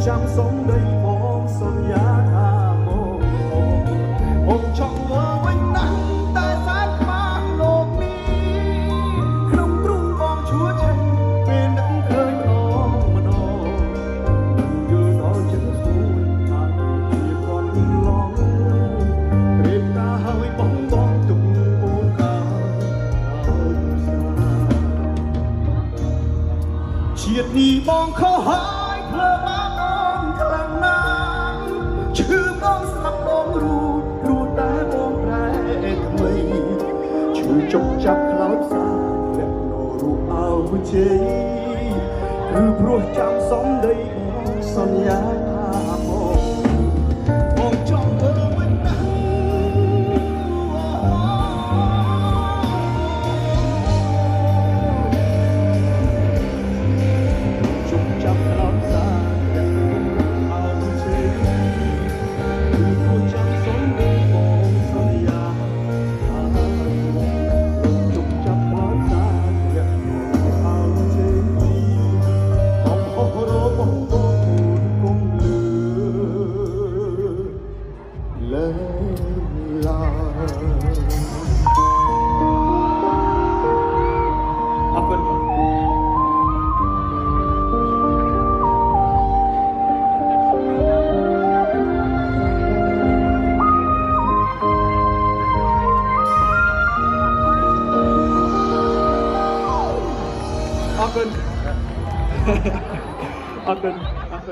ចាំសំដីបងសន្យាថាមកចង់មើលវិញណាស់តែសែនខ្មាស់លោកនេះក្នុងទ្រូងបងឈួរចេញពេលនឹកឃើញម្ដងយល់ដល់ចិត្តស្រួលថាជាគាត់ឡងរៀបការហើយបងទុកអូនកាជាតិនេះបងខុសហើយភ្លើបានអូនខ្លាំងណាស់ឈឺបងស្លាប់បងរួចតែបងប្រែថ្មីឈឺចុកចាប់ខ្លោចសាលាក់នោរូបអើជ័យគឺព្រោះចាំសំដីបងសន្យាថា